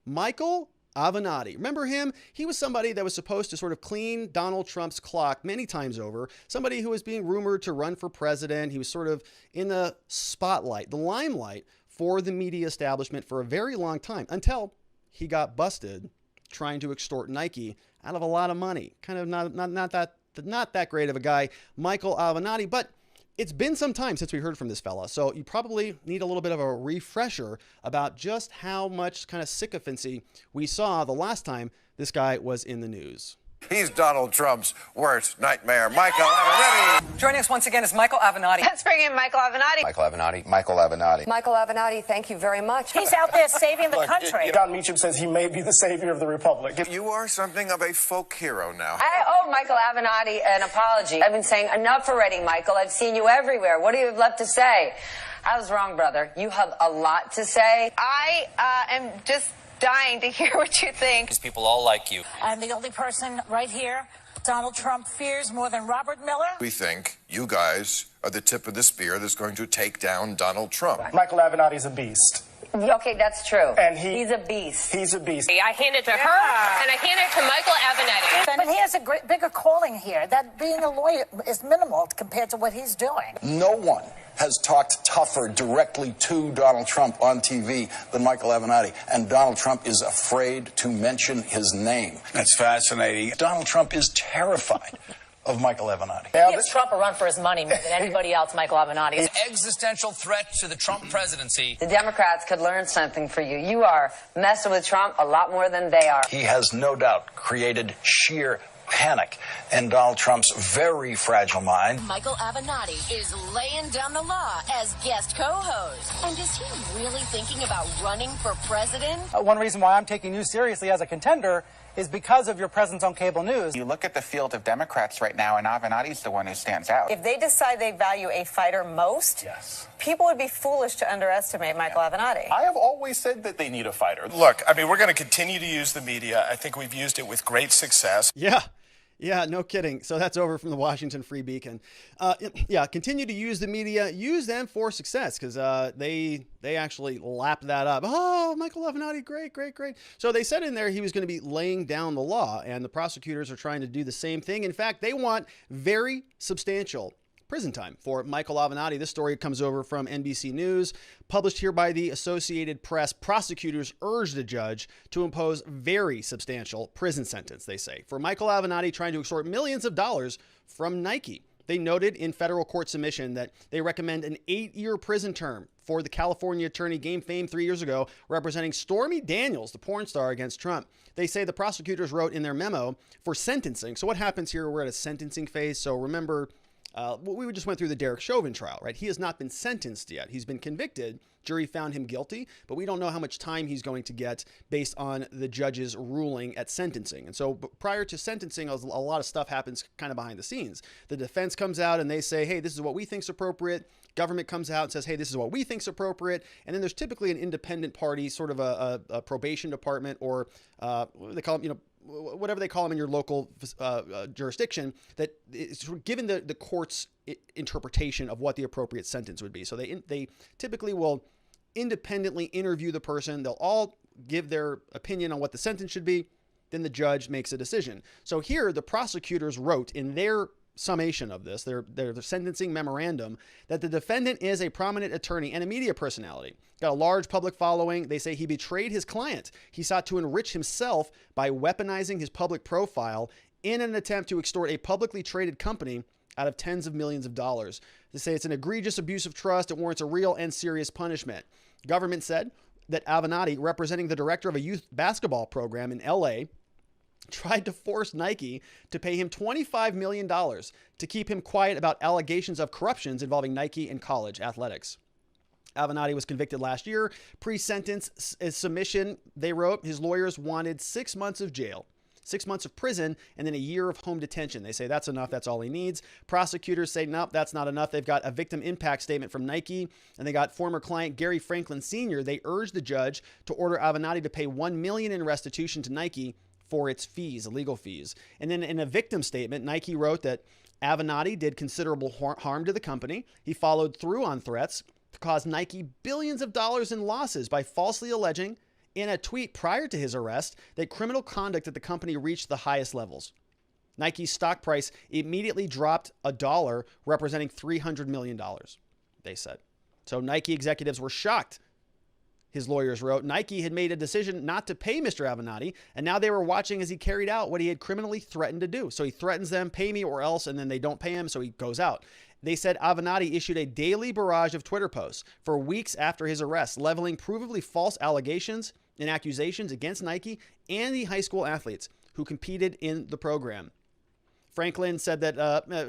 Michael Avenatti. Remember him? He was somebody that was supposed to sort of clean Donald Trump's clock many times over. Somebody who was being rumored to run for president. He was sort of in the spotlight, the limelight for the media establishment for a very long time until he got busted trying to extort Nike out of a lot of money. Kind of not that great of a guy, Michael Avenatti, but it's been some time since we heard from this fella, so you probably need a little bit of a refresher about just how much kind of sycophancy we saw the last time this guy was in the news. He's Donald Trump's worst nightmare, Michael Avenatti. Joining us once again is Michael Avenatti. Let's bring in Michael Avenatti. Michael Avenatti. Michael Avenatti. Michael Avenatti, thank you very much. He's out there saving the country. Don Meacham says he may be the savior of the republic. You are something of a folk hero now. I owe Michael Avenatti an apology. I've been saying enough already, Michael. I've seen you everywhere. What do you have left to say? I was wrong, brother. You have a lot to say. I am just dying to hear what you think. These people all like you. I'm the only person right here Donald Trump fears more than Robert Miller. We think you guys are the tip of the spear that's going to take down Donald Trump. Michael Avenatti's a beast. Okay, that's true. And he's a beast. He's a beast. I hand it to her, and I hand it to Michael Avenatti. But he has a bigger calling here. That being a lawyer is minimal compared to what he's doing. No one has talked tougher directly to Donald Trump on TV than Michael Avenatti, and Donald Trump is afraid to mention his name. That's fascinating. Donald Trump is terrified of Michael Avenatti. He gives Trump a run for his money more than anybody else, Michael Avenatti. An existential threat to the Trump presidency. The Democrats could learn something from you. You are messing with Trump a lot more than they are. He has no doubt created sheer panic in Donald Trump's very fragile mind. Michael Avenatti is laying down the law as guest co-host. And is he really thinking about running for president? One reason why I'm taking you seriously as a contender is because of your presence on cable news. You look at the field of Democrats right now, and Avenatti's the one who stands out. If they decide they value a fighter most, people would be foolish to underestimate Michael Avenatti. I have always said that they need a fighter. Look, I mean, we're going to continue to use the media. I think we've used it with great success. Yeah, no kidding. So that's over from the Washington Free Beacon. Continue to use the media. Use them for success because they actually lapped that up. Oh, Michael Avenatti, great. So they said in there he was going to be laying down the law, and the prosecutors are trying to do the same thing. In fact, they want very substantial prison time for Michael Avenatti. This story comes over from NBC News, published here by the Associated Press. Prosecutors urged the judge to impose very substantial prison sentence, they say, for Michael Avenatti trying to extort millions of dollars from Nike. They noted in federal court submission that they recommend an 8-year prison term for the California attorney gained fame 3 years ago, representing Stormy Daniels, the porn star, against Trump. They say the prosecutors wrote in their memo for sentencing. So what happens here? We're at a sentencing phase. So remember, we just went through the Derek Chauvin trial, right? He has not been sentenced yet. He's been convicted. Jury found him guilty, but we don't know how much time he's going to get based on the judge's ruling at sentencing. And so prior to sentencing, a lot of stuff happens kind of behind the scenes. The defense comes out and they say, hey, this is what we think is appropriate. Government comes out and says, hey, this is what we think is appropriate. And then there's typically an independent party, sort of a probation department, or they call them, whatever they call them in your local jurisdiction, that is sort of given the court's interpretation of what the appropriate sentence would be. So they typically will independently interview the person. They'll all give their opinion on what the sentence should be. Then the judge makes a decision. So here the prosecutors wrote in their summation of this, their sentencing memorandum, that the defendant is a prominent attorney and a media personality. Got a large public following. They say he betrayed his client. He sought to enrich himself by weaponizing his public profile in an attempt to extort a publicly traded company out of tens of millions of dollars. They say it's an egregious abuse of trust. It warrants a real and serious punishment. Government said that Avenatti, representing the director of a youth basketball program in LA, tried to force Nike to pay him $25 million to keep him quiet about allegations of corruptions involving Nike and college athletics. Avenatti was convicted last year. Pre-sentence submission, they wrote, his lawyers wanted 6 months of jail, 6 months of prison, and then a year of home detention. They say that's enough. That's all he needs. Prosecutors say, nope, that's not enough. They've got a victim impact statement from Nike, and they got former client Gary Franklin Sr. They urged the judge to order Avenatti to pay $1 million in restitution to Nike for its fees, legal fees. And then in a victim statement, Nike wrote that Avenatti did considerable harm to the company. He followed through on threats to cause Nike billions of dollars in losses by falsely alleging in a tweet prior to his arrest that criminal conduct at the company reached the highest levels. Nike's stock price immediately dropped $1, representing $300 million, they said. So Nike executives were shocked. His lawyers wrote, Nike had made a decision not to pay Mr. Avenatti, and now they were watching as he carried out what he had criminally threatened to do. So he threatens them, pay me or else, and then they don't pay him, so he goes out. They said Avenatti issued a daily barrage of Twitter posts for weeks after his arrest, leveling provably false allegations and accusations against Nike and the high school athletes who competed in the program. Franklin said that,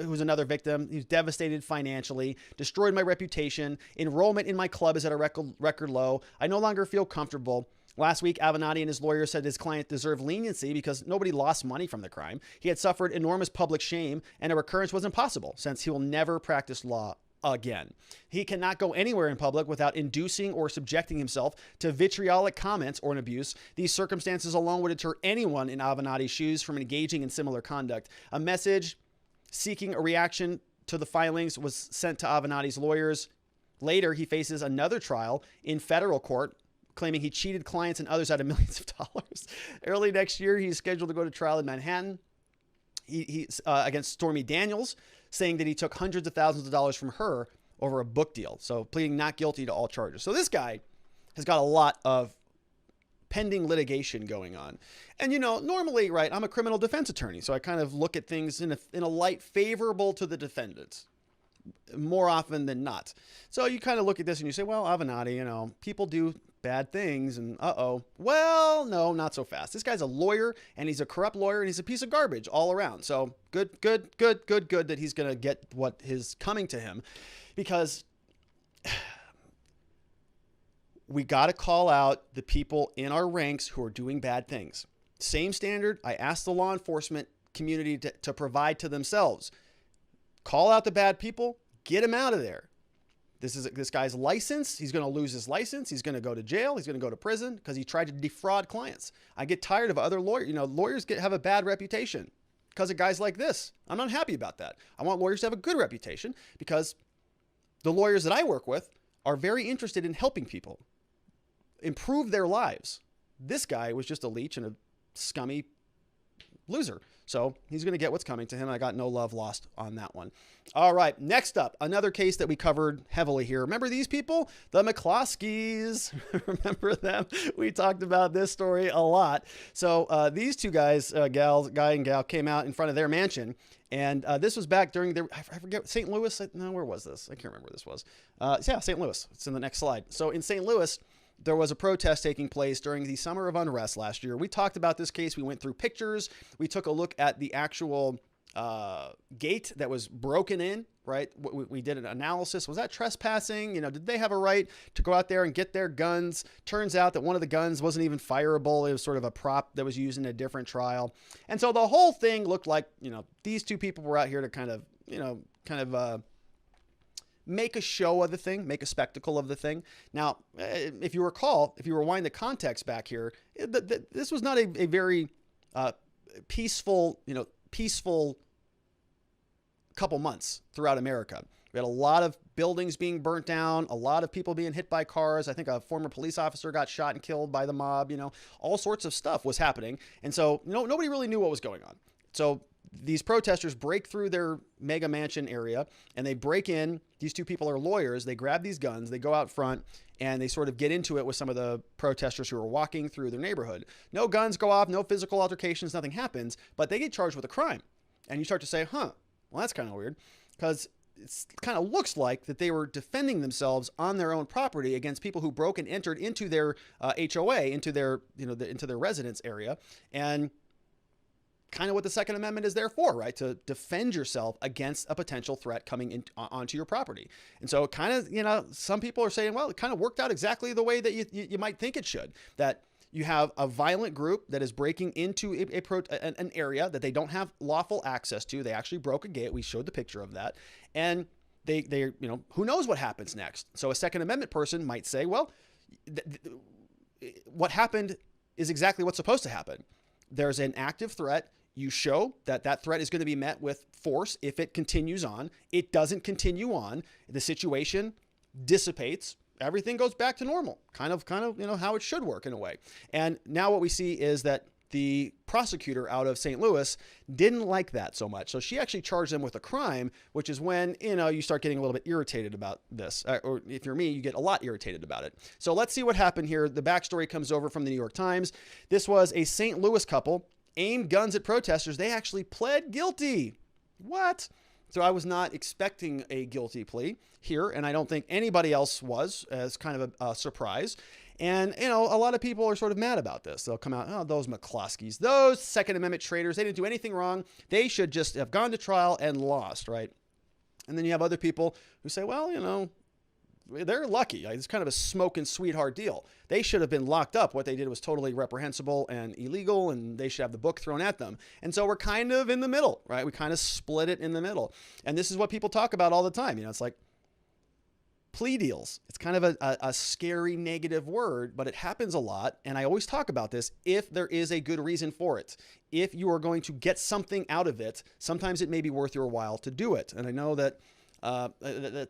who was another victim, he was devastated financially, destroyed my reputation. Enrollment in my club is at a record low. I no longer feel comfortable. Last week, Avenatti and his lawyer said his client deserved leniency because nobody lost money from the crime. He had suffered enormous public shame, and a recurrence was impossible since he will never practice law again. He cannot go anywhere in public without inducing or subjecting himself to vitriolic comments or an abuse. These circumstances alone would deter anyone in Avenatti's shoes from engaging in similar conduct. A message seeking a reaction to the filings was sent to Avenatti's lawyers. Later, he faces another trial in federal court, claiming he cheated clients and others out of millions of dollars. Early next year, he's scheduled to go to trial in Manhattan. He's against Stormy Daniels, saying that he took hundreds of thousands of dollars from her over a book deal. So pleading not guilty to all charges. So this guy has got a lot of pending litigation going on. And, you know, normally, right, I'm a criminal defense attorney, so I kind of look at things in a light favorable to the defendants more often than not. So you kind of look at this and you say, well, Avenatti, you know, people do bad things and well, no, not so fast. This guy's a lawyer and he's a corrupt lawyer and he's a piece of garbage all around. So good that he's going to get what is coming to him, because we got to call out the people in our ranks who are doing bad things. Same standard I asked the law enforcement community to provide to themselves. Call out the bad people, get them out of there. This guy's license. He's going to lose his license. He's going to go to jail. He's going to go to prison because he tried to defraud clients. I get tired of other lawyers. You know, lawyers have a bad reputation because of guys like this. I'm not happy about that. I want lawyers to have a good reputation because the lawyers that I work with are very interested in helping people improve their lives. This guy was just a leech and a scummy loser. So he's going to get what's coming to him. I got no love lost on that one. All right. Next up, another case that we covered heavily here. Remember these people? The McCloskeys. Remember them? We talked about this story a lot. So these two guys, guy and gal, came out in front of their mansion. And this was back during their, I forget, St. Louis? No, where was this? I can't remember where this was. Yeah, St. Louis. It's in the next slide. So in St. Louis, there was a protest taking place during the summer of unrest last year. We talked about this case. We went through pictures. We took a look at the actual gate that was broken in, right? We did an analysis. Was that trespassing? You know, did they have a right to go out there and get their guns? Turns out that one of the guns wasn't even fireable. It was sort of a prop that was used in a different trial. And so the whole thing looked like, you know, these two people were out here to kind of make a show of the thing, make a spectacle of the thing. Now, if you recall, if you rewind the context back here, this was not a very peaceful couple months throughout America. We had a lot of buildings being burnt down, a lot of people being hit by cars. I think a former police officer got shot and killed by the mob. You know, all sorts of stuff was happening. And so, you know, nobody really knew what was going on. So these protesters break through their mega mansion area and they break in. These two people are lawyers. They grab these guns, they go out front, and they sort of get into it with some of the protesters who are walking through their neighborhood. No guns go off, no physical altercations, nothing happens, but they get charged with a crime. And you start to say, well, that's kind of weird, because it kind of looks like that they were defending themselves on their own property against people who broke and entered into their HOA, into their, into their residence area. And kind of what the Second Amendment is there for, right? To defend yourself against a potential threat coming in onto your property. And so kind of, some people are saying, well, it kind of worked out exactly the way that you might think it should, that you have a violent group that is breaking into an area that they don't have lawful access to. They actually broke a gate. We showed the picture of that. And they who knows what happens next? So a Second Amendment person might say, well, what happened is exactly what's supposed to happen. There's an active threat. You show that that threat is going to be met with force if it continues on. It doesn't continue on. The situation dissipates everything goes back to normal, kind of, how it should work in a way. And now what we see is that the prosecutor out of St. Louis didn't like that so much. So she actually charged them with a crime, which is when, you start getting a little bit irritated about this. Or if you're me, you get a lot irritated about it. So let's see what happened here. The backstory comes over from the New York Times. This was a St. Louis couple aimed guns at protesters. They actually pled guilty. What? So I was not expecting a guilty plea here, and I don't think anybody else was, as kind of a surprise. And, a lot of people are sort of mad about this. They'll come out, oh, those McCloskeys, those Second Amendment traitors, they didn't do anything wrong. They should just have gone to trial and lost, right? And then you have other people who say, well, they're lucky. It's kind of a smoking sweetheart deal. They should have been locked up. What they did was totally reprehensible and illegal, and they should have the book thrown at them. And so we're kind of in the middle, right? We kind of split it in the middle. And this is what people talk about all the time. It's like, plea deals. It's kind of a scary negative word, but it happens a lot. And I always talk about this if there is a good reason for it. If you are going to get something out of it, sometimes it may be worth your while to do it. And I know that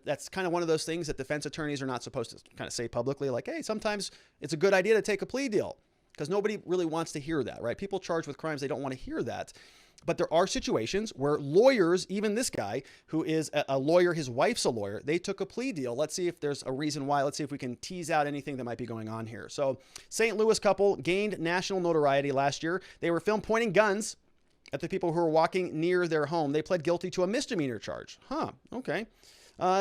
that's kind of one of those things that defense attorneys are not supposed to kind of say publicly, like, hey, sometimes it's a good idea to take a plea deal, because nobody really wants to hear that, right? People charged with crimes, they don't want to hear that. But there are situations where lawyers, even this guy who is a lawyer, his wife's a lawyer, they took a plea deal. Let's see if there's a reason why. Let's see if we can tease out anything that might be going on here. So St. Louis couple gained national notoriety last year. They were filmed pointing guns at the people who were walking near their home. They pled guilty to a misdemeanor charge. Okay.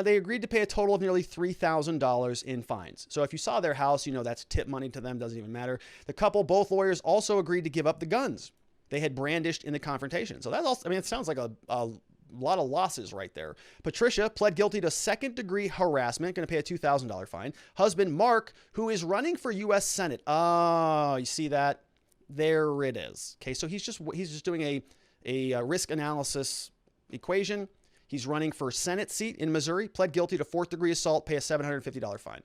They agreed to pay a total of nearly $3,000 in fines. So if you saw their house, that's tip money to them. Doesn't even matter. The couple, both lawyers, also agreed to give up the guns they had brandished in the confrontation. So that's also, it sounds like a lot of losses right there. Patricia pled guilty to second-degree harassment, going to pay a $2,000 fine. Husband Mark, who is running for U.S. Senate. Oh, you see that? There it is. Okay, so he's just doing a risk analysis equation. He's running for Senate seat in Missouri. Pled guilty to fourth-degree assault. Pay a $750 fine.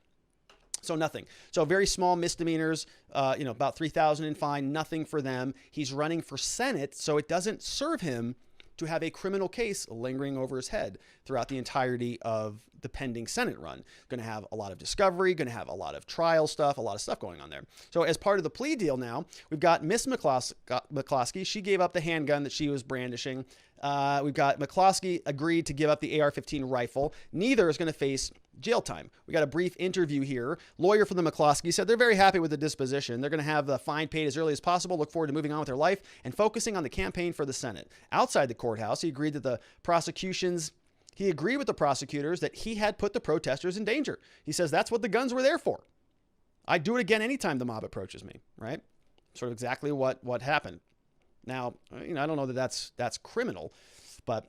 So nothing. So very small misdemeanors, about $3,000 in fine, nothing for them. He's running for Senate, so it doesn't serve him to have a criminal case lingering over his head throughout the entirety of the pending Senate run. Going to have a lot of discovery, going to have a lot of trial stuff, a lot of stuff going on there. So as part of the plea deal now, we've got Miss McCloskey. She gave up the handgun that she was brandishing. We've got McCloskey agreed to give up the AR-15 rifle. Neither is going to face jail time. We got a brief interview here. Lawyer for the McCloskey said they're very happy with the disposition. They're going to have the fine paid as early as possible, look forward to moving on with their life and focusing on the campaign for the Senate. Outside the courthouse, he agreed with the prosecutors that he had put the protesters in danger. He says that's what the guns were there for. I'd do it again anytime the mob approaches me, right? Sort of exactly what happened. Now, I don't know that that's criminal, but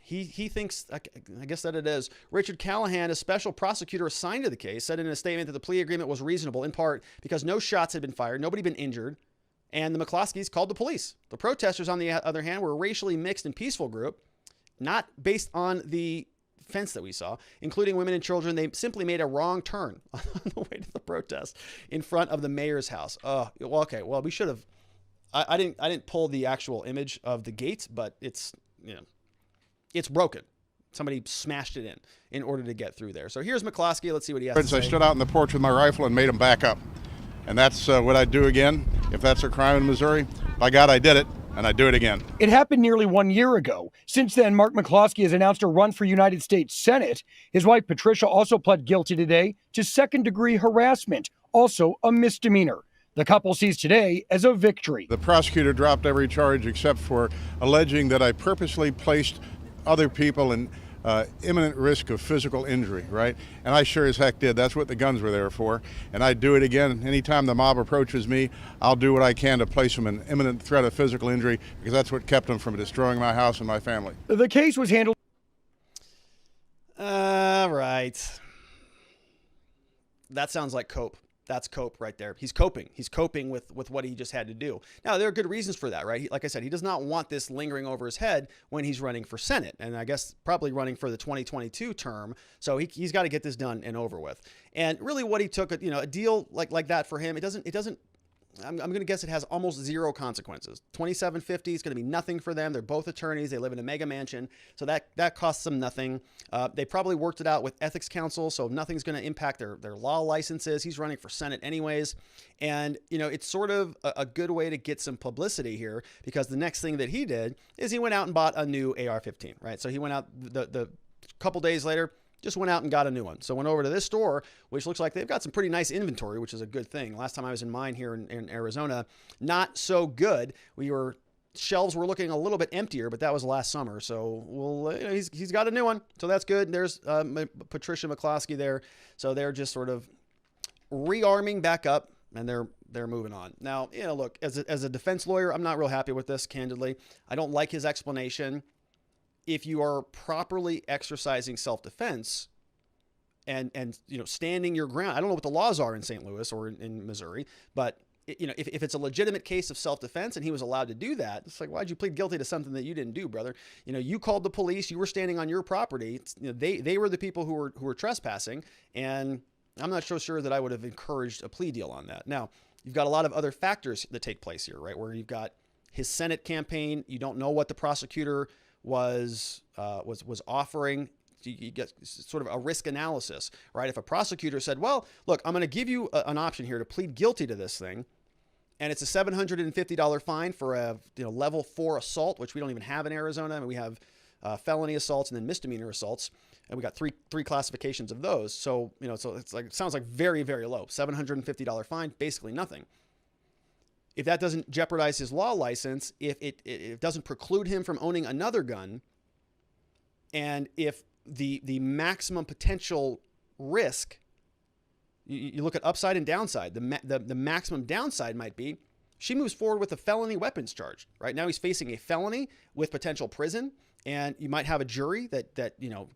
he thinks, I guess that it is. Richard Callahan, a special prosecutor assigned to the case, said in a statement that the plea agreement was reasonable, in part because no shots had been fired, nobody been injured, and the McCloskeys called the police. The protesters, on the other hand, were a racially mixed and peaceful group, not based on the fence that we saw, including women and children. They simply made a wrong turn on the way to the protest in front of the mayor's house. Oh, well, okay. Well, we should have. I didn't pull the actual image of the gate, but it's broken. Somebody smashed it in order to get through there. So here's McCloskey. Let's see what he has to say. I stood out on the porch with my rifle and made them back up. And that's what I'd do again if that's a crime in Missouri. By God, I did it, and I'd do it again. It happened nearly 1 year ago. Since then, Mark McCloskey has announced a run for United States Senate. His wife, Patricia, also pled guilty today to second-degree harassment, also a misdemeanor. The couple sees today as a victory. The prosecutor dropped every charge except for alleging that I purposely placed other people in imminent risk of physical injury, right? And I sure as heck did. That's what the guns were there for. And I'd do it again. Anytime the mob approaches me, I'll do what I can to place them in imminent threat of physical injury, because that's what kept them from destroying my house and my family. The case was handled. Right. That sounds like cope. That's cope right there. He's coping. He's coping with what he just had to do. Now, there are good reasons for that, right? Like I said, he does not want this lingering over his head when he's running for Senate, and I guess probably running for the 2022 term. So he's got to get this done and over with. And really what he took, a deal like that for him, it doesn't I'm going to guess it has almost zero consequences. $2,750 is going to be nothing for them. They're both attorneys. They live in a mega mansion. So that costs them nothing. They probably worked it out with ethics counsel. So nothing's going to impact their law licenses. He's running for Senate anyways. And, it's sort of a good way to get some publicity here, because the next thing that he did is he went out and bought a new AR-15, right? So he went out the couple days later, just went out and got a new one. So went over to this store, which looks like they've got some pretty nice inventory, which is a good thing. Last time I was in mine here in Arizona, not so good. Shelves were looking a little bit emptier, but that was last summer. So he's got a new one. So that's good. There's Patricia McCloskey there. So they're just sort of rearming back up, and they're moving on. Now, look, as a defense lawyer, I'm not real happy with this, candidly. I don't like his explanation. If you are properly exercising self-defense and standing your ground, I don't know what the laws are in St. Louis or in Missouri, but if it's a legitimate case of self-defense and he was allowed to do that, it's like, why'd you plead guilty to something that you didn't do, brother? You called the police, you were standing on your property. They were the people who were trespassing, and I'm not so sure that I would have encouraged a plea deal on that. Now, you've got a lot of other factors that take place here, right? Where you've got his Senate campaign. You don't know what the prosecutor was offering. You get sort of a risk analysis, right? If a prosecutor said, well, look, I'm going to give you an option here to plead guilty to this thing, and it's a $750 fine for a level 4 assault, which we don't even have in Arizona. I mean, we have felony assaults and then misdemeanor assaults, and we got three classifications of those. So so it sounds like very, very low. $750 fine, basically nothing. If that doesn't jeopardize his law license, if it doesn't preclude him from owning another gun, and if the maximum potential risk, you look at upside and downside, the maximum downside might be she moves forward with a felony weapons charge. Right now he's facing a felony with potential prison, and you might have a jury that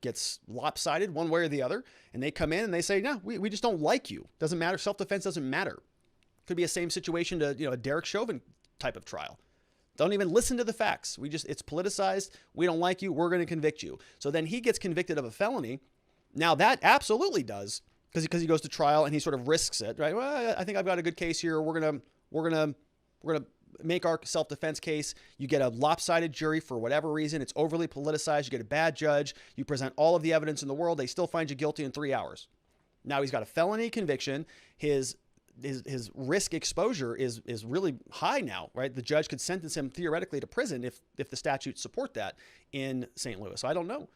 gets lopsided one way or the other, and they come in and they say, no, we just don't like you. Doesn't matter. Self-defense doesn't matter. Could be a same situation to a Derek Chauvin type of trial. Don't even listen to the facts. It's politicized. We don't like you. We're going to convict you. So then he gets convicted of a felony. Now that absolutely does, because he goes to trial and he sort of risks it, right? Well, I think I've got a good case here. We're gonna make our self-defense case. You get a lopsided jury for whatever reason. It's overly politicized. You get a bad judge. You present all of the evidence in the world. They still find you guilty in 3 hours. Now he's got a felony conviction. His risk exposure is really high now, right? The judge could sentence him theoretically to prison if the statutes support that in St. Louis. So I don't know.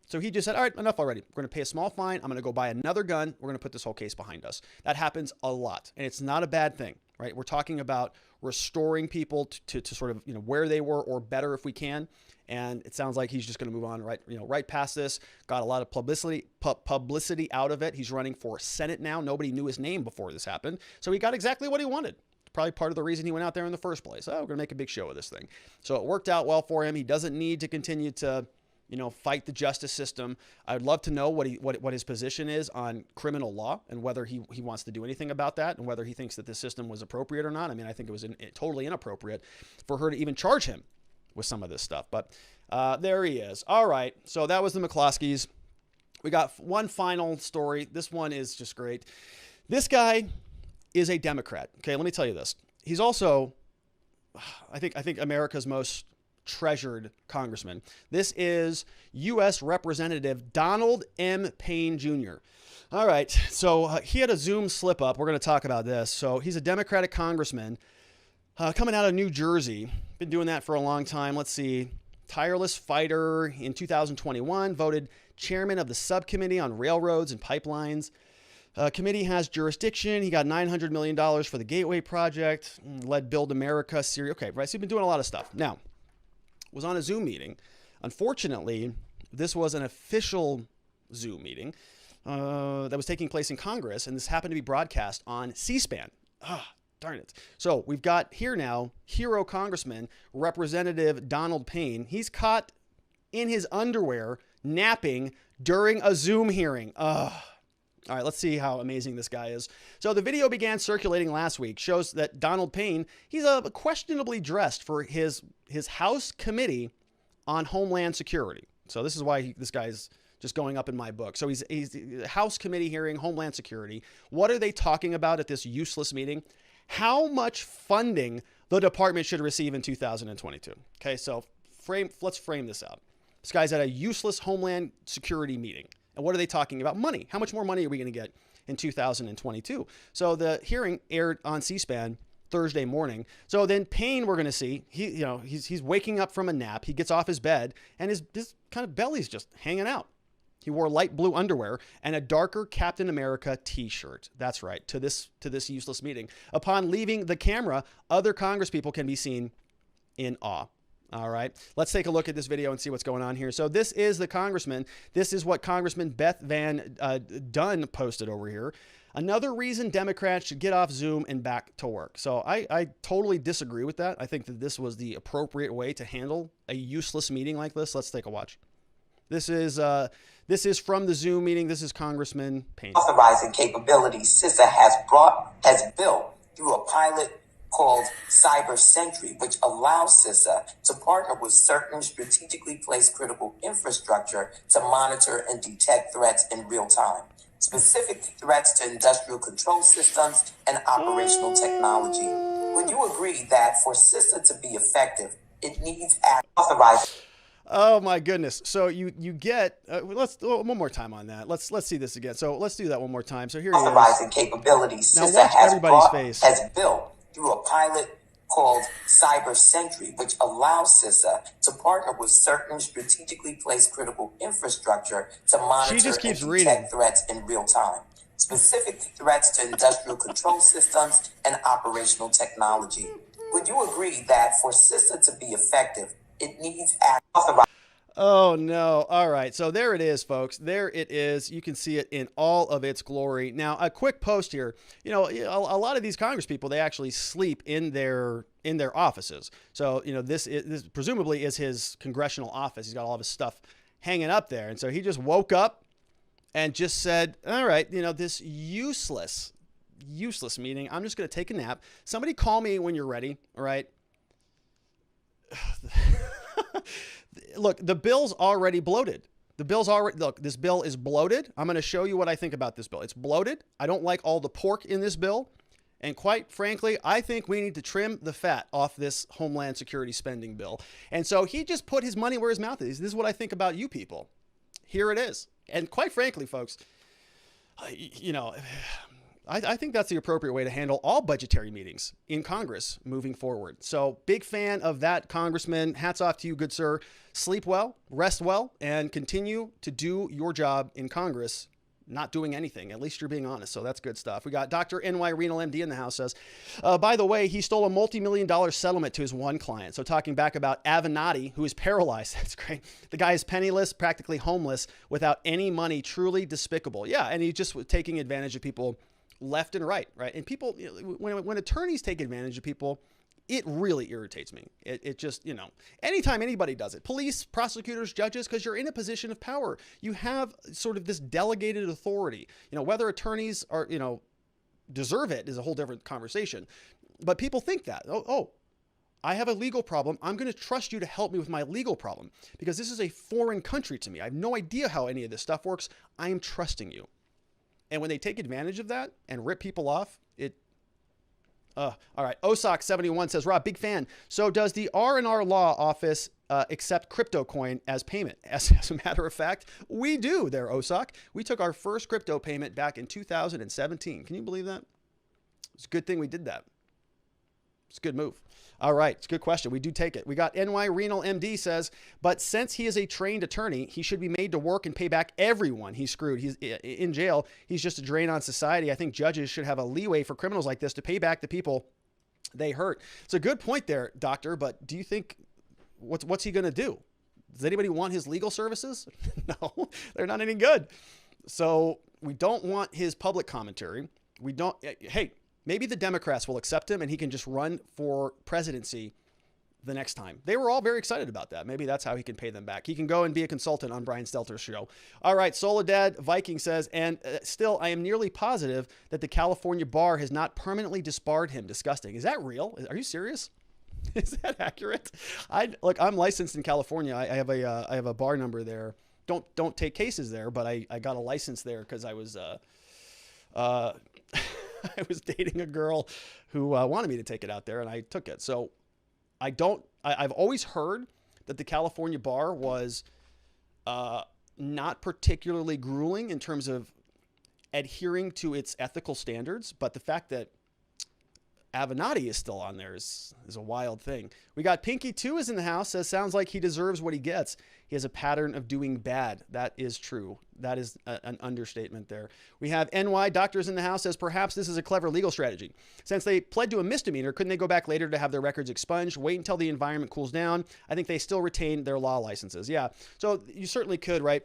So he just said, all right, enough already. We're going to pay a small fine. I'm going to go buy another gun. We're going to put this whole case behind us. That happens a lot, and it's not a bad thing, right? We're talking about restoring people to sort of where they were, or better if we can. And it sounds like he's just going to move on right past this. Got a lot of publicity out of it. He's running for Senate now. Nobody knew his name before this happened, so he got exactly what he wanted. Probably part of the reason he went out there in the first place. Oh, we're going to make a big show of this thing. So it worked out well for him. He doesn't need to continue to fight the justice system. I would love to know what his position is on criminal law, and whether he wants to do anything about that, and whether he thinks that this system was appropriate or not. I mean, I think it was totally inappropriate for her to even charge him with some of this stuff. But there he is. All right. So that was the McCloskeys. We got one final story. This one is just great. This guy is a Democrat. Okay, let me tell you this. He's also, I think America's most treasured congressman. This is U.S. Representative Donald M. Payne Jr. All right, so he had a Zoom slip up. We're going to talk about this. So he's a Democratic congressman coming out of New Jersey. Been doing that for a long time. Let's see. Tireless fighter in 2021, voted chairman of the subcommittee on railroads and pipelines. Committee has jurisdiction. He got $900 million for the Gateway Project, led Build America series. Okay, right. So he's been doing a lot of stuff. Now, was on a Zoom meeting. Unfortunately, this was an official Zoom meeting that was taking place in Congress, and this happened to be broadcast on C-SPAN. Darn it. So we've got here now, hero Congressman, Representative Donald Payne. He's caught in his underwear napping during a Zoom hearing. All right, let's see how amazing this guy is. So the video began circulating last week, shows that Donald Payne, he's questionably dressed for his House Committee on Homeland Security. So this is why this guy's just going up in my book. So he's House Committee hearing, Homeland Security. What are they talking about at this useless meeting? how much funding the department should receive in 2022. Okay, so let's frame this out. This guy's at a useless Homeland Security meeting. And what are they talking about? Money. How much more money are we going to get in 2022? So the hearing aired on C-SPAN Thursday morning. So then Payne, we're going to see, he's waking up from a nap. He gets off his bed and his kind of belly's just hanging out. He wore light blue underwear and a darker Captain America t-shirt. That's right, to this useless meeting. Upon leaving the camera, other Congresspeople can be seen in awe. All right, let's take a look at this video and see what's going on here. So this is the congressman. This is what Congressman Beth Van Dunn posted over here. Another reason Democrats should get off Zoom and back to work. So I totally disagree with that. I think that this was the appropriate way to handle a useless meeting like this. Let's take a watch. This is from the Zoom meeting. This is Congressman Payne. Authorizing capabilities CISA has built through a pilot called Cyber Sentry, which allows CISA to partner with certain strategically placed critical infrastructure to monitor and detect threats in real time, specific threats to industrial control systems and operational technology. Would you agree that for CISA to be effective, it needs authorizing? Oh my goodness. So you get, let's one more time on that. Let's see this again. So let's do that one more time. So here he is. Authorizing capabilities Now CISA watch everybody's face. has built through a pilot called Cyber Sentry, which allows CISA to partner with certain strategically placed critical infrastructure to monitor and detect threats in real time, specific threats to industrial control systems and operational technology. Would you agree that for CISA to be effective, it needs authorized? Oh no. All right. So there it is, folks. There it is. You can see it in all of its glory. Now, a quick post here. You know, a lot of these congresspeople, they actually sleep in their offices. So, you know, this presumably is his congressional office. He's got all of his stuff hanging up there. And so he just woke up and just said, all right, you know, this useless meeting, I'm just going to take a nap. Somebody call me when you're ready. All right. Look, the bill's already bloated. This bill is bloated. I'm going to show you what I think about this bill. It's bloated. I don't like all the pork in this bill. And quite frankly, I think we need to trim the fat off this Homeland Security spending bill. And so he just put his money where his mouth is. This is what I think about you people. Here it is. And quite frankly, folks, you know, I think that's the appropriate way to handle all budgetary meetings in Congress moving forward. So big fan of that, Congressman. Hats off to you, good sir. Sleep well, rest well, and continue to do your job in Congress, not doing anything. At least you're being honest. So that's good stuff. We got Dr. NY Renal MD in the house says, by the way, he stole a multi-million-dollar settlement to his one client. So talking back about Avenatti, who is paralyzed. That's great. The guy is penniless, practically homeless, without any money, truly despicable. Yeah, and he's just taking advantage of people left and right. And people, when attorneys take advantage of people, it really irritates me. It just, you know, anytime anybody does it, police, prosecutors, judges, because you're in a position of power, you have sort of this delegated authority. You know, whether attorneys are, you know, deserve it is a whole different conversation. But people think that, oh, I have a legal problem. I'm going to trust you to help me with my legal problem because this is a foreign country to me. I have no idea how any of this stuff works. I am trusting you. And when they take advantage of that and rip people off, all right. Osak71 says, Rob, big fan. So does the R&R law office accept crypto coin as payment? As a matter of fact, we do there, Osak. We took our first crypto payment back in 2017. Can you believe that? It's a good thing we did that. It's a good move. All right. It's a good question. We do take it. We got NY Renal MD says, but since he is a trained attorney, he should be made to work and pay back everyone he screwed. He's in jail. He's just a drain on society. I think judges should have a leeway for criminals like this to pay back the people they hurt. It's a good point there, doctor. But do you think what's he going to do? Does anybody want his legal services? No, they're not any good. So we don't want his public commentary. We don't. Hey, maybe the Democrats will accept him and he can just run for presidency the next time. They were all very excited about that. Maybe that's how he can pay them back. He can go and be a consultant on Brian Stelter's show. All right. Soledad Viking says, and still, I am nearly positive that the California bar has not permanently disbarred him. Disgusting. Is that real? Are you serious? Is that accurate? I'm licensed in California. I have a bar number there. Don't take cases there, but I got a license there because I was, I was dating a girl who wanted me to take it out there, and I took it. So I've always heard that the California bar was not particularly grueling in terms of adhering to its ethical standards, but the fact that Avenatti is still on there is a wild thing. We got Pinky 2 is in the house, says, sounds like he deserves what he gets. He has a pattern of doing bad. That is true. That is an understatement there. We have NY Doctors in the house, says, perhaps this is a clever legal strategy. Since they pled to a misdemeanor, couldn't they go back later to have their records expunged, wait until the environment cools down? I think they still retain their law licenses. Yeah, so you certainly could, right?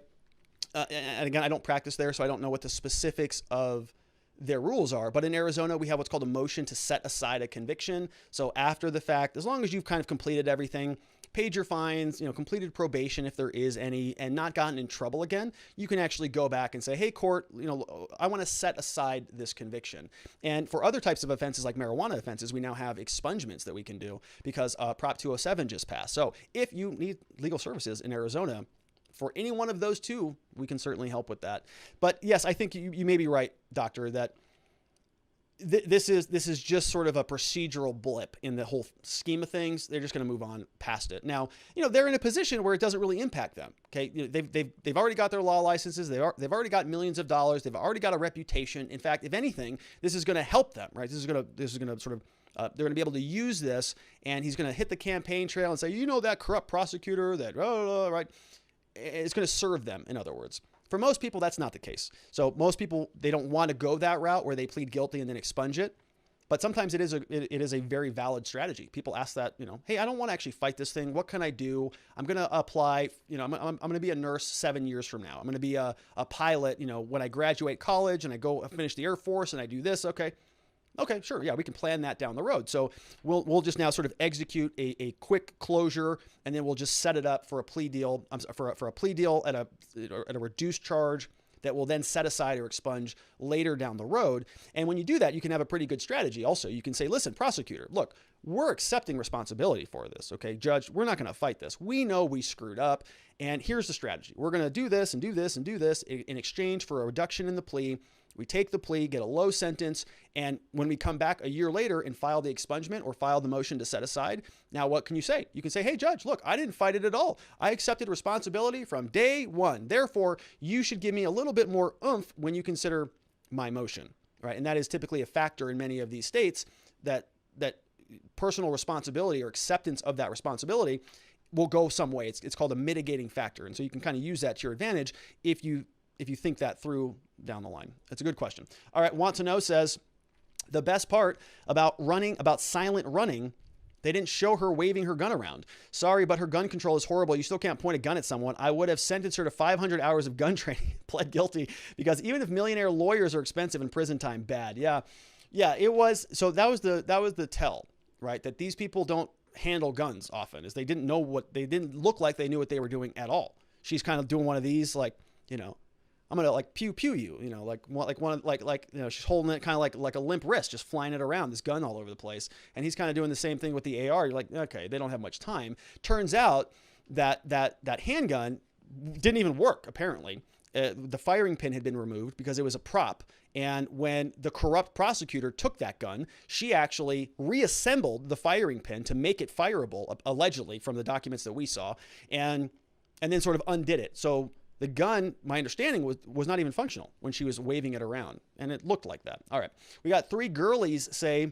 And again, I don't practice there, so I don't know what the specifics of their rules are. But in Arizona, we have what's called a motion to set aside a conviction. So after the fact, as long as you've kind of completed everything, paid your fines, completed probation if there is any, and not gotten in trouble again, you can actually go back and say, hey, court, I want to set aside this conviction. And for other types of offenses like marijuana offenses, we now have expungements that we can do because Prop 207 just passed. So if you need legal services in Arizona, for any one of those two, we can certainly help with that. But yes, I think you may be right, Doctor, that this is just sort of a procedural blip in the whole scheme of things. They're just going to move on past it. Now, they're in a position where it doesn't really impact them. Okay, they've already got their law licenses. They've already got millions of dollars. They've already got a reputation. In fact, if anything, this is going to help them, right? This is going to sort of they're going to be able to use this, and he's going to hit the campaign trail and say, that corrupt prosecutor, that right. It's going to serve them, in other words. For most people, that's not the case. So most people, they don't want to go that route where they plead guilty and then expunge it. But sometimes it is a very valid strategy. People ask that, hey, I don't want to actually fight this thing. What can I do? I'm going to apply, I'm going to be a nurse 7 years from now. I'm going to be a pilot, when I graduate college and I go finish the Air Force and I do this. Okay, sure. Yeah, we can plan that down the road. So we'll just now sort of execute a quick closure, and then we'll just set it up for a plea deal, for a plea deal at a reduced charge that will then set aside or expunge later down the road. And when you do that, you can have a pretty good strategy. Also, you can say, listen, prosecutor, look, we're accepting responsibility for this. Okay, judge, we're not going to fight this. We know we screwed up, and here's the strategy. We're going to do this and do this and do this in exchange for a reduction in the plea. We take the plea, get a low sentence, and when we come back a year later and file the expungement or file the motion to set aside, now what can you say? You can say, hey, judge, look, I didn't fight it at all. I accepted responsibility from day one. Therefore, you should give me a little bit more oomph when you consider my motion, right? And that is typically a factor in many of these states that personal responsibility or acceptance of that responsibility will go some way. It's called a mitigating factor. And so you can kind of use that to your advantage if you think that through down the line. That's a good question. All right, Want to Know says, the best part about silent running, they didn't show her waving her gun around. Sorry, but her gun control is horrible. You still can't point a gun at someone. I would have sentenced her to 500 hours of gun training, pled guilty, because even if millionaire lawyers are expensive in prison time, bad. Yeah, it was. So that was the tell, right? That these people don't handle guns often, is they didn't look like they knew what they were doing at all. She's kind of doing one of these, like, I'm going to like pew you, she's holding it kind of like a limp wrist, just flying it around, this gun all over the place. And he's kind of doing the same thing with the AR. You're like, okay, they don't have much time. Turns out that handgun didn't even work, apparently. The firing pin had been removed because it was a prop. And when the corrupt prosecutor took that gun, she actually reassembled the firing pin to make it fireable, allegedly, from the documents that we saw, and then sort of undid it. So the gun, my understanding, was not even functional when she was waving it around, and it looked like that. All right. We got 3 girlies say,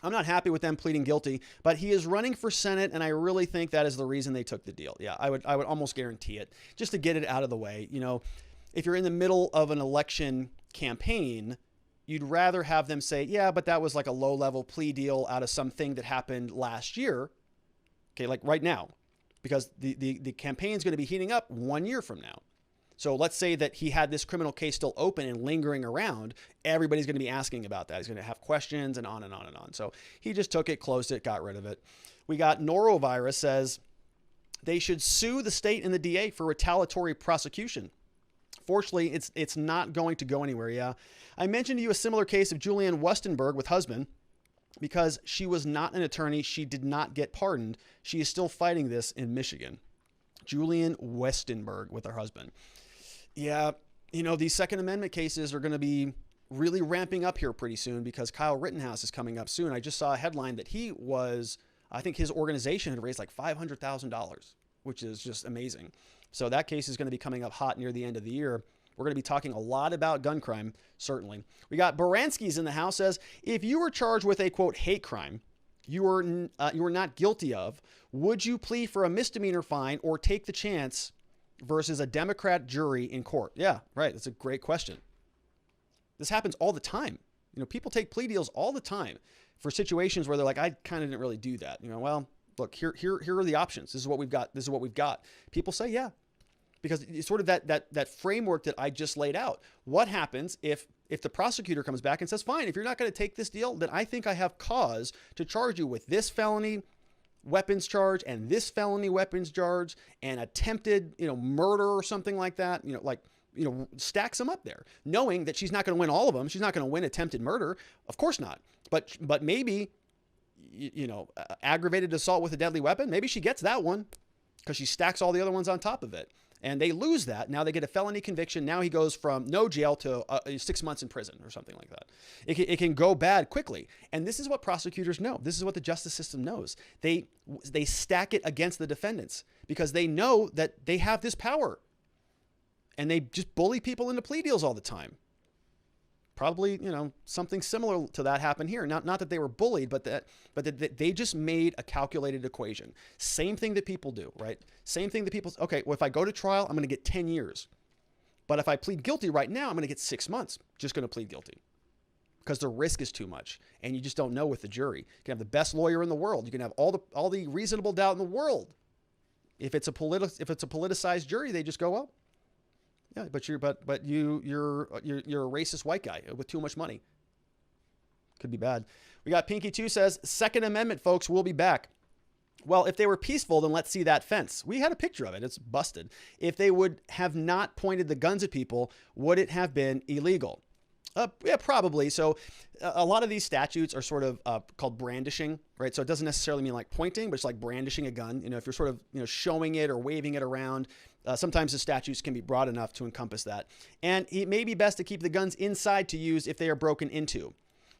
I'm not happy with them pleading guilty, but he is running for Senate, and I really think that is the reason they took the deal. Yeah, I would almost guarantee it, just to get it out of the way. If you're in the middle of an election campaign, you'd rather have them say, yeah, but that was like a low-level plea deal out of something that happened last year, okay, like right now, because the campaign is going to be heating up 1 year from now. So let's say that he had this criminal case still open and lingering around. Everybody's going to be asking about that. He's going to have questions and on and on and on. So he just took it, closed it, got rid of it. We got Norovirus says they should sue the state and the DA for retaliatory prosecution. Fortunately, it's not going to go anywhere. Yeah. I mentioned to you a similar case of Julianne Westenberg with husband. Because she was not an attorney, she did not get pardoned. She is still fighting this in Michigan. Julianne Westenberg with her husband. Yeah, these Second Amendment cases are going to be really ramping up here pretty soon because Kyle Rittenhouse is coming up soon. I just saw a headline that I think his organization had raised like $500,000, which is just amazing. So that case is going to be coming up hot near the end of the year. We're going to be talking a lot about gun crime, certainly. We got Baranski's in the house, says, if you were charged with a, quote, hate crime you were not guilty of, would you plead for a misdemeanor fine or take the chance versus a Democrat jury in court? Yeah, right. That's a great question. This happens all the time. People take plea deals all the time for situations where they're like, I kind of didn't really do that. Well, look, here are the options. This is what we've got. This is what we've got. People say, yeah. Because it's sort of that framework that I just laid out. What happens if the prosecutor comes back and says, fine, if you're not going to take this deal, then I think I have cause to charge you with this felony weapons charge and this felony weapons charge and attempted, murder or something like that, stacks them up there, knowing that she's not going to win all of them. She's not going to win attempted murder. Of course not. But maybe, aggravated assault with a deadly weapon, maybe she gets that one because she stacks all the other ones on top of it. And they lose that. Now they get a felony conviction. Now he goes from no jail to 6 months in prison or something like that. It can go bad quickly. And this is what prosecutors know. This is what the justice system knows. They stack it against the defendants because they know that they have this power. And they just bully people into plea deals all the time. Probably, something similar to that happened here. Not that they were bullied, but that they just made a calculated equation. Same thing that people do, right? Same thing that people, okay, well, if I go to trial, I'm going to get 10 years. But if I plead guilty right now, I'm going to get 6 months. Just going to plead guilty because the risk is too much. And you just don't know with the jury. You can have the best lawyer in the world. You can have all the reasonable doubt in the world. If it's a politicized jury, they just go, well, yeah, but you're a racist white guy with too much money. Could be bad. We got Pinky 2 says, Second Amendment folks will be back. Well, if they were peaceful, then let's see that fence. We had a picture of it. It's busted. If they would have not pointed the guns at people, would it have been illegal? Yeah, probably. So a lot of these statutes are sort of called brandishing, right? So it doesn't necessarily mean like pointing, but it's like brandishing a gun. If you're sort of, showing it or waving it around, sometimes the statutes can be broad enough to encompass that. And it may be best to keep the guns inside to use if they are broken into.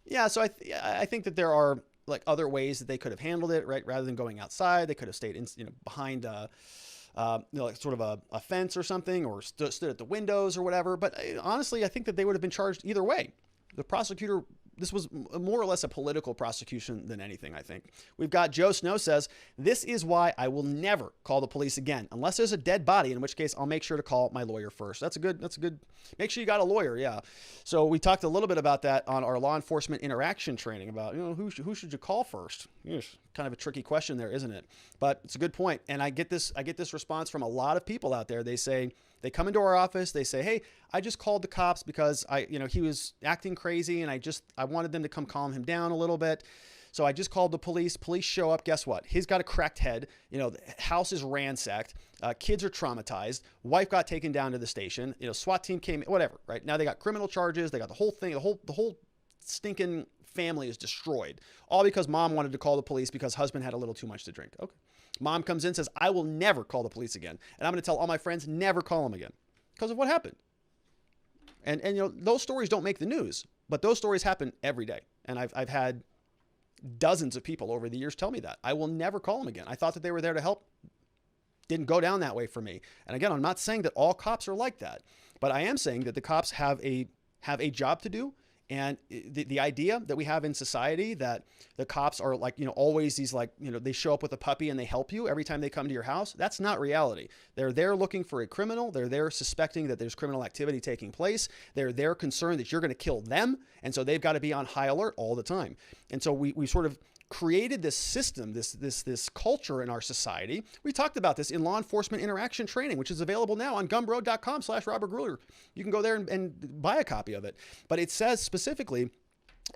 Yeah, so I think that there are like other ways that they could have handled it, right? Rather than going outside, they could have stayed in, behind like sort of a fence or something, or stood at the windows or whatever. But honestly, I think that they would have been charged either way. The prosecutor, this was more or less a political prosecution than anything, I think. We've got Joe Snow says, this is why I will never call the police again, unless there's a dead body, in which case I'll make sure to call my lawyer first. That's a good, make sure you got a lawyer. Yeah. So we talked a little bit about that on our law enforcement interaction training about, who should you call first? Kind of a tricky question there, isn't it? But it's a good point. And I get this response from a lot of people out there. They say, they come into our office, they say, hey, I just called the cops because he was acting crazy and I wanted them to come calm him down a little bit. So I just called the police. Police show up. Guess what? He's got a cracked head. The house is ransacked. Kids are traumatized. Wife got taken down to the station. SWAT team came, whatever, right? Now they got criminal charges. They got the whole thing, the whole stinking family is destroyed. All because mom wanted to call the police because husband had a little too much to drink. Okay. Mom comes in and says, I will never call the police again. And I'm going to tell all my friends, never call them again because of what happened. And those stories don't make the news, but those stories happen every day. And I've had dozens of people over the years tell me that. I will never call them again. I thought that they were there to help. Didn't go down that way for me. And again, I'm not saying that all cops are like that, but I am saying that the cops have a job to do. And the idea that we have in society that the cops are like, always these like, they show up with a puppy and they help you every time they come to your house. That's not reality. They're there looking for a criminal. They're there suspecting that there's criminal activity taking place. They're there concerned that you're going to kill them. And so they've got to be on high alert all the time. And so we sort of created this system, this culture in our society. We talked about this in law enforcement interaction training, which is available now on gumroad.com/Robert Gruller. You can go there and buy a copy of it. But it says specifically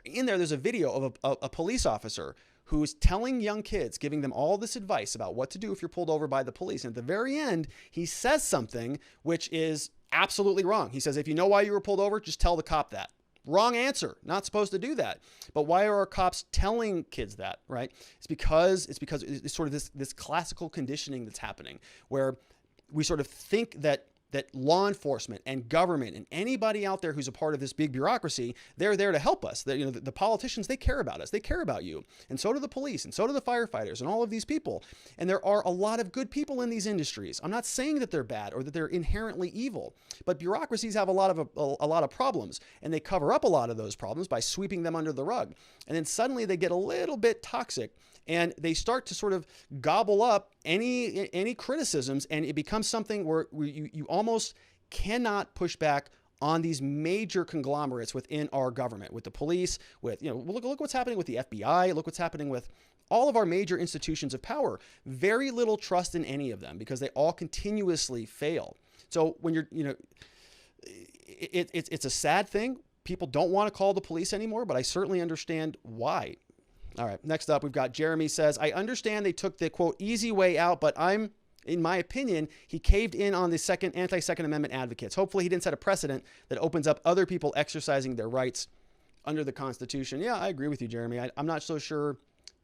in there's a video of a police officer who's telling young kids, giving them all this advice about what to do if you're pulled over by the police. And at the very end, he says something which is absolutely wrong. He says, if you know why you were pulled over, just tell the cop that. Wrong answer. Not supposed to do that. But why are our cops telling kids that, right? It's because it's sort of this classical conditioning that's happening where we sort of think that that law enforcement and government and anybody out there who's a part of this big bureaucracy, they're there to help us. The politicians, they care about us. They care about you. And so do the police, and so do the firefighters, and all of these people. And there are a lot of good people in these industries. I'm not saying that they're bad or that they're inherently evil, but bureaucracies have a lot of problems, and they cover up a lot of those problems by sweeping them under the rug. And then suddenly they get a little bit toxic, and they start to sort of gobble up any criticisms, and it becomes something where you almost cannot push back on these major conglomerates within our government, with the police, with, look what's happening with the FBI, look what's happening with all of our major institutions of power. Very little trust in any of them because they all continuously fail. So when it's a sad thing. People don't want to call the police anymore, but I certainly understand why. All right, next up, we've got Jeremy says, I understand they took the, quote, easy way out, but in my opinion, he caved in on the anti-Second Amendment advocates. Hopefully he didn't set a precedent that opens up other people exercising their rights under the Constitution. Yeah, I agree with you, Jeremy. I'm not so sure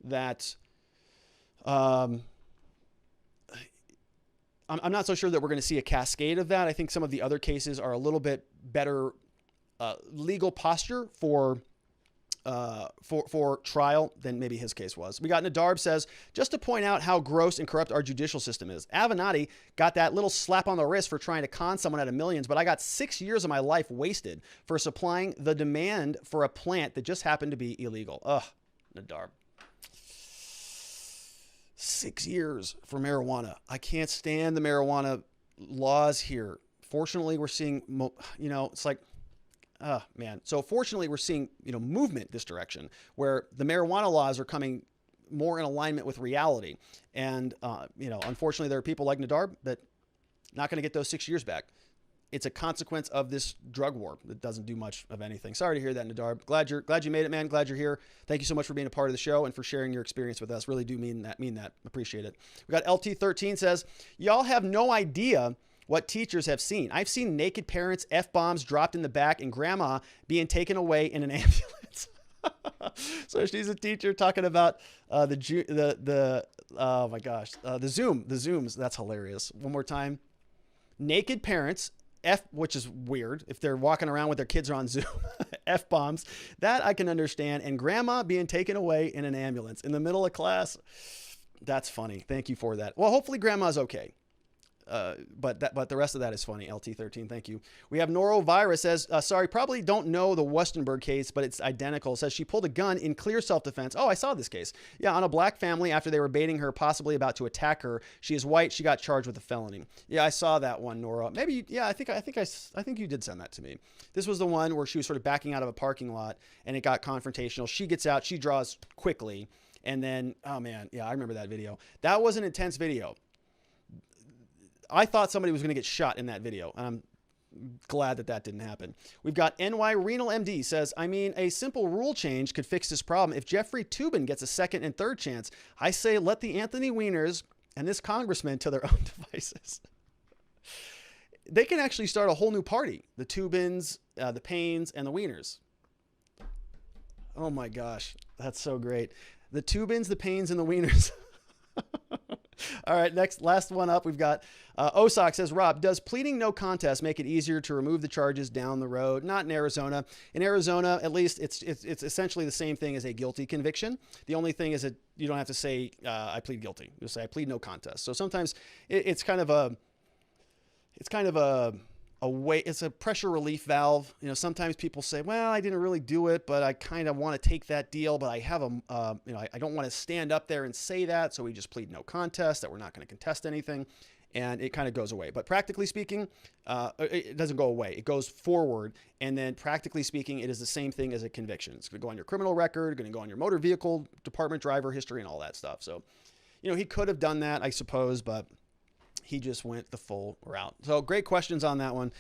that... I'm not so sure that we're going to see a cascade of that. I think some of the other cases are a little bit better legal posture for trial than maybe his case was. We got Nadarb says, just to point out how gross and corrupt our judicial system is. Avenatti got that little slap on the wrist for trying to con someone out of millions, but I got 6 years of my life wasted for supplying the demand for a plant that just happened to be illegal. Ugh, Nadarb. 6 years for marijuana. I can't stand the marijuana laws here. Fortunately, we're seeing, it's like, man. So fortunately, we're seeing, movement this direction where the marijuana laws are coming more in alignment with reality. And, unfortunately, there are people like Nadarb that not going to get those 6 years back. It's a consequence of this drug war that doesn't do much of anything. Sorry to hear that, Nadarb. Glad you made it, man. Glad you're here. Thank you so much for being a part of the show and for sharing your experience with us. Really do mean that. Appreciate it. We got LT13 says, y'all have no idea what teachers have seen. I've seen naked parents, F-bombs dropped in the back, and grandma being taken away in an ambulance. So she's a teacher talking about oh my gosh, the Zooms. That's hilarious. One more time. Naked parents, which is weird if they're walking around with their kids on Zoom, F-bombs, that I can understand. And grandma being taken away in an ambulance in the middle of class. That's funny. Thank you for that. Well, hopefully grandma's okay. But the rest of that is funny. LT13, thank you. We have Norovirus says, sorry, probably don't know the Westenberg case, but it's identical. Says she pulled a gun in clear self-defense. Oh, I saw this case. Yeah, on a black family after they were baiting her, possibly about to attack her. She is white. She got charged with a felony. Yeah, I saw that one, Nora. Maybe, yeah, I think you did send that to me. This was the one where she was sort of backing out of a parking lot and it got confrontational. She gets out, she draws quickly. And then, oh man, yeah, I remember that video. That was an intense video. I thought somebody was going to get shot in that video. I'm glad that didn't happen. We've got NY Renal MD says, I mean, a simple rule change could fix this problem. If Jeffrey Toobin gets a second and third chance, I say let the Anthony Wieners and this congressman to their own devices. They can actually start a whole new party. The Toobins, the Paynes, and the Wieners. Oh my gosh. That's so great. The Toobins, the Paynes, and the Wieners. All right, last one up, we've got Osak says, Rob, does pleading no contest make it easier to remove the charges down the road? Not in Arizona. In Arizona, at least, it's essentially the same thing as a guilty conviction. The only thing is that you don't have to say, I plead guilty. You'll say, I plead no contest. So sometimes it's kind of a way, it's a pressure relief valve. Sometimes people say, well, I didn't really do it, but I kind of want to take that deal, but I have I don't want to stand up there and say that. So we just plead no contest, that we're not going to contest anything. And it kind of goes away. But practically speaking, it doesn't go away. It goes forward. And then practically speaking, it is the same thing as a conviction. It's going to go on your criminal record, going to go on your motor vehicle department driver history and all that stuff. So, he could have done that, I suppose, but he just went the full route. So great questions on that one.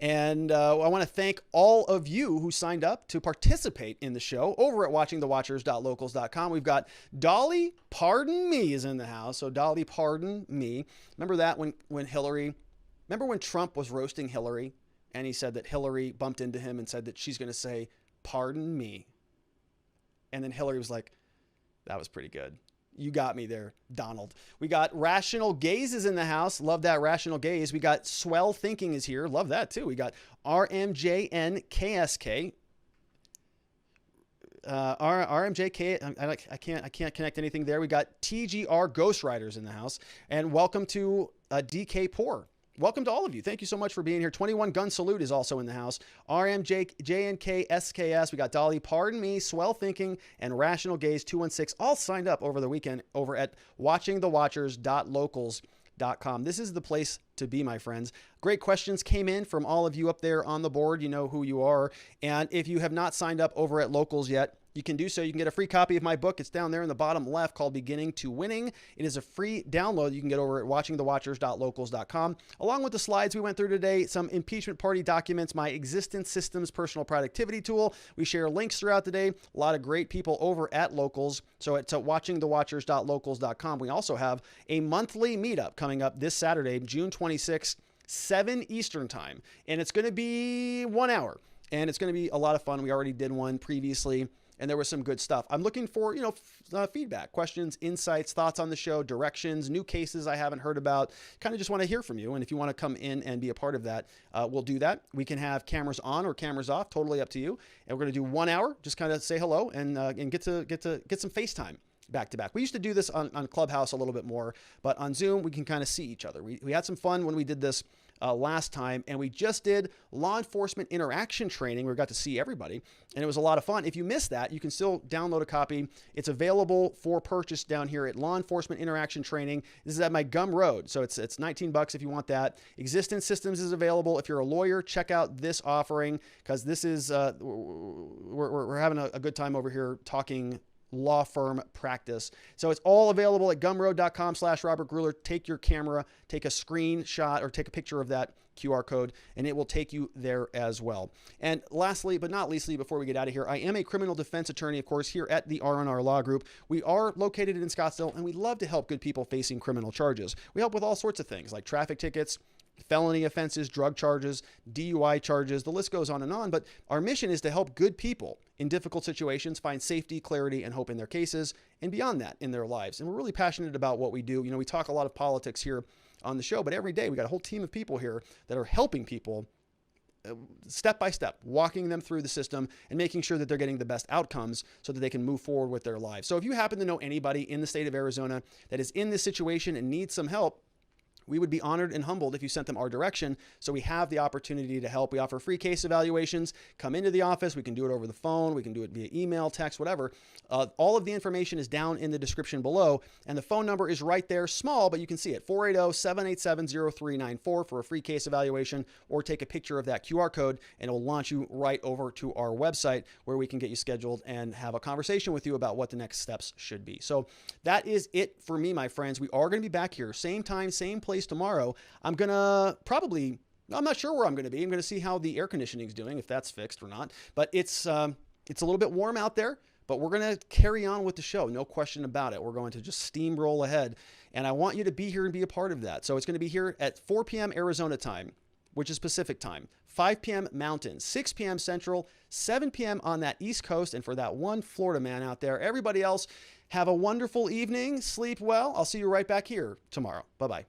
And I want to thank all of you who signed up to participate in the show over at watchingthewatchers.locals.com. We've got Dolly Pardon Me is in the house. So Dolly Pardon Me. Remember that when Trump was roasting Hillary and he said that Hillary bumped into him and said that she's going to say, pardon me. And then Hillary was like, that was pretty good. You got me there, Donald. We got Rational Gaze is in the house. Love that, Rational Gaze. We got Swell Thinking is here. Love that, too. We got RMJNKSK. RMJK, I can't connect anything there. We got TGR Ghostwriters in the house. And welcome to DK Poor. Welcome to all of you. Thank you so much for being here. 21 Gun Salute is also in the house. RMJNKSKS. We got Dolly, Pardon Me, Swell Thinking, and Rational Gaze 216 all signed up over the weekend over at watchingthewatchers.locals.com. This is the place to be, my friends. Great questions came in from all of you up there on the board. You know who you are. And if you have not signed up over at Locals yet, you can do so. You can get a free copy of my book. It's down there in the bottom left called Beginning to Winning. It is a free download. You can get over at watchingthewatchers.locals.com. Along with the slides we went through today, some impeachment party documents, my existence systems personal productivity tool. We share links throughout the day. A lot of great people over at Locals. So it's at watchingthewatchers.locals.com. We also have a monthly meetup coming up this Saturday, June 26th, 7 Eastern time. And it's going to be 1 hour. And it's going to be a lot of fun. We already did one previously, and there was some good stuff. I'm looking for, feedback, questions, insights, thoughts on the show, directions, new cases I haven't heard about. Kind of just want to hear from you. And if you want to come in and be a part of that, we'll do that. We can have cameras on or cameras off, totally up to you. And we're going to do 1 hour, just kind of say hello and get some FaceTime back to back. We used to do this on Clubhouse a little bit more, but on Zoom, we can kind of see each other. We had some fun when we did this last time, and we just did law enforcement interaction training where we got to see everybody, and it was a lot of fun. If you missed that, you can still download a copy. It's available for purchase down here at Law Enforcement Interaction Training. This is at my Gum Road, so it's $19 if you want that. Existence Systems is available. If you're a lawyer, check out this offering, because this is we're having a good time over here talking law firm practice. So it's all available at gumroad.com/Robert Gruller. Take your camera, take a screenshot or take a picture of that QR code, and it will take you there as well. And lastly, but not leastly, before we get out of here, I am a criminal defense attorney, of course, here at the R&R Law Group. We are located in Scottsdale, and we love to help good people facing criminal charges. We help with all sorts of things like traffic tickets, felony offenses, drug charges, DUI charges, the list goes on and on. But our mission is to help good people in difficult situations find safety, clarity, and hope in their cases, and beyond that in their lives. And we're really passionate about what we do. We talk a lot of politics here on the show, but every day we got a whole team of people here that are helping people step by step, walking them through the system and making sure that they're getting the best outcomes so that they can move forward with their lives. So if you happen to know anybody in the state of Arizona that is in this situation and needs some help, we would be honored and humbled if you sent them our direction. So we have the opportunity to help. We offer free case evaluations. Come into the office. We can do it over the phone. We can do it via email, text, whatever. All of the information is down in the description below. And the phone number is right there, small, but you can see it. 480-787-0394 for a free case evaluation, or take a picture of that QR code and it will launch you right over to our website where we can get you scheduled and have a conversation with you about what the next steps should be. So that is it for me, my friends. We are going to be back here, same time, same place tomorrow. I'm not sure where I'm going to be. I'm going to see how the air conditioning is doing, if that's fixed or not. But it's a little bit warm out there, but we're going to carry on with the show. No question about it. We're going to just steamroll ahead. And I want you to be here and be a part of that. So it's going to be here at 4 p.m. Arizona time, which is Pacific time, 5 p.m. Mountain, 6 p.m. Central, 7 p.m. on that East Coast. And for that one Florida man out there, everybody else, have a wonderful evening. Sleep well. I'll see you right back here tomorrow. Bye-bye.